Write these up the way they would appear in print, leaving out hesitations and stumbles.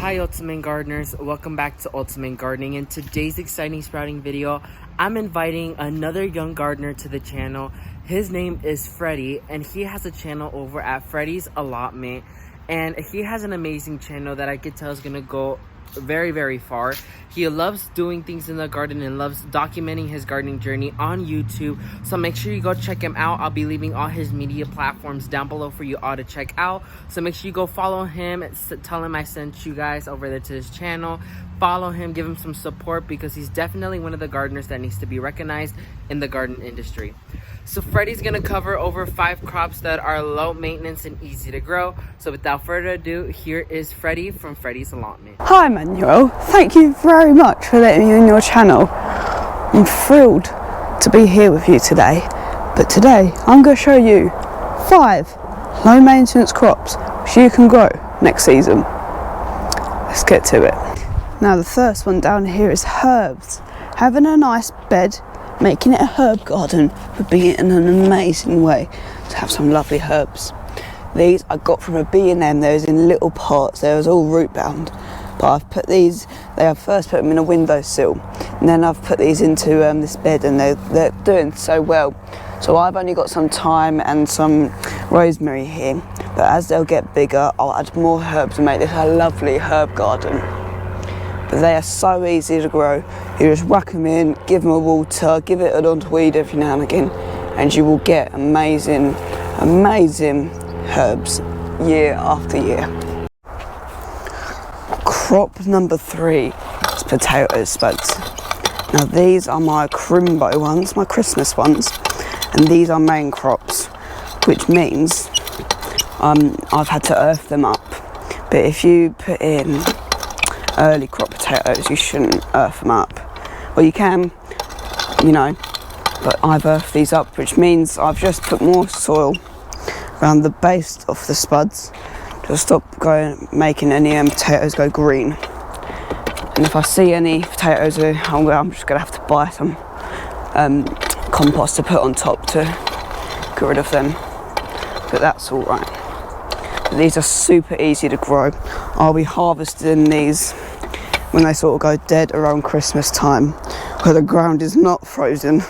Hi Ultimate Gardeners, welcome back to Ultimate Gardening. In today's exciting sprouting video, I'm inviting another young gardener to the channel. His name is Freddie and he has a channel over at Freddie's Allotment, and he has an amazing channel that I could tell is gonna go very far. He loves doing things in the garden and loves documenting his gardening journey on YouTube, so make sure you go check him out. I'll be leaving all his media platforms down below for you all to check out, so make sure you go follow him, tell him I sent you guys over there to his channel. Follow him, give him some support, because he's definitely one of the gardeners that needs to be recognized in the garden industry. So Freddie's gonna cover over 5 crops that are low maintenance and easy to grow. So without further ado, here is Freddie from Freddie's Allotment. Hi Manuel, thank you very much for letting me on your channel. I'm thrilled to be here with you today, but today I'm going to show you 5 low maintenance crops which you can grow next season. Let's get to it. Now the first one down here is herbs. Having a nice bed, making it a herb garden would be an amazing way to have some lovely herbs. These I got from a B&M. Those in little pots. They was all root bound, but I've put these. I've first put them in a windowsill, and then I've put these into this bed, and they're doing so well. So I've only got some thyme and some rosemary here, but as they'll get bigger, I'll add more herbs and make this a lovely herb garden. But they are so easy to grow. You just whack them in, give them a water, give it an odd weed every now and again, and you will get amazing herbs year after year. Crop number 3 is potato spuds. Now these are my crimbo ones, my Christmas ones, and these are main crops, which means I've had to earth them up. But if you put in early crop potatoes, you shouldn't earth them up. Well, you can, you know, but I've earthed these up, which means I've just put more soil around the base of the spuds to stop making any potatoes go green. And if I see any potatoes, I'm just going to have to buy some compost to put on top to get rid of them. But that's all right. These are super easy to grow. I'll be harvesting these when they sort of go dead around Christmas time, where the ground is not frozen,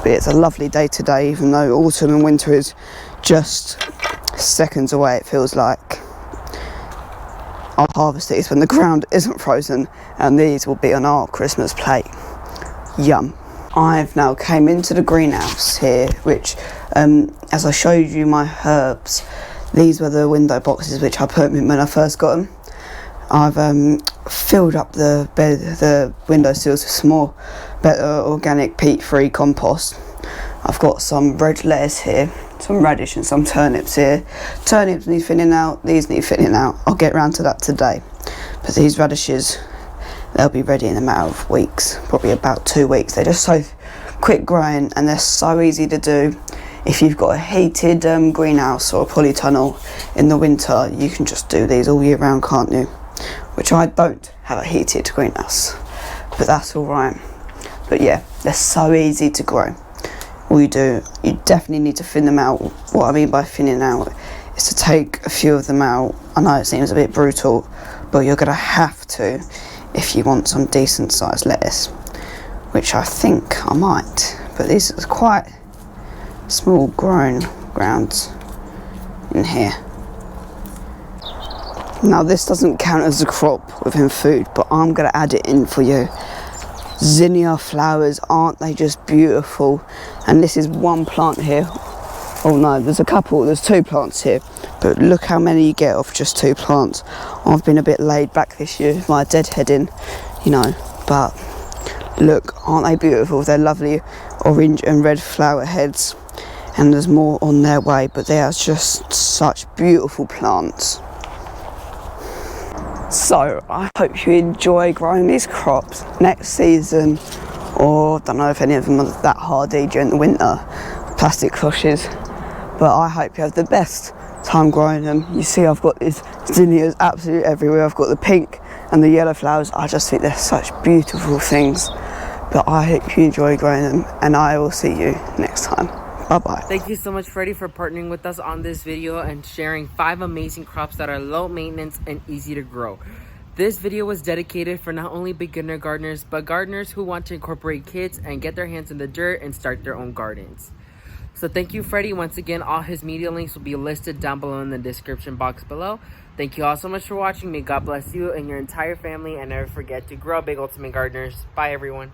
but it's a lovely day today, even though autumn and winter is just seconds away, it feels like. I'll harvest these when the ground isn't frozen, and these will be on our Christmas plate. Yum. I've now came into the greenhouse here, which as I showed you my herbs, these were the window boxes which I put in when I first got them. I've filled up the windowsills with some more better organic peat-free compost. I've got some red lettuce here, some radish and some turnips here. Turnips need thinning out, these need thinning out. I'll get around to that today. But these radishes, they'll be ready in a matter of weeks, probably about 2 weeks. They're just so quick growing and they're so easy to do. If you've got a heated greenhouse or a polytunnel in the winter, you can just do these all year round, can't you? Which I don't have a heated greenhouse, but that's all right. But yeah, they're so easy to grow. All you do, you definitely need to thin them out. What I mean by thinning out is to take a few of them out. I know it seems a bit brutal, but you're going to have to if you want some decent sized lettuce, which I think I might. But these are quite small grown grounds in here. Now this doesn't count as a crop within food, but I'm going to add it in for you. Zinnia flowers, aren't they just beautiful? And this is one plant here. Oh no, there's 2 plants here, but look how many you get off just 2 plants. I've been a bit laid back this year with my deadheading, you know, but look, aren't they beautiful? They're lovely orange and red flower heads, and there's more on their way, but they are just such beautiful plants. So I hope you enjoy growing these crops next season, or I don't know if any of them are that hardy during the winter, plastic cushions, but I hope you have the best time growing them. You see I've got these zinnias absolutely everywhere. I've got the pink and the yellow flowers. I just think they're such beautiful things, but I hope you enjoy growing them, and I will see you next time. Bye-bye. Thank you so much, Freddie, for partnering with us on this video and sharing 5 amazing crops that are low maintenance and easy to grow. This video was dedicated for not only beginner gardeners, but gardeners who want to incorporate kits and get their hands in the dirt and start their own gardens. So thank you, Freddie. Once again, all his media links will be listed down below in the description box below. Thank you all so much for watching. May God bless you and your entire family, and never forget to grow big, Ultimate Gardeners. Bye, everyone.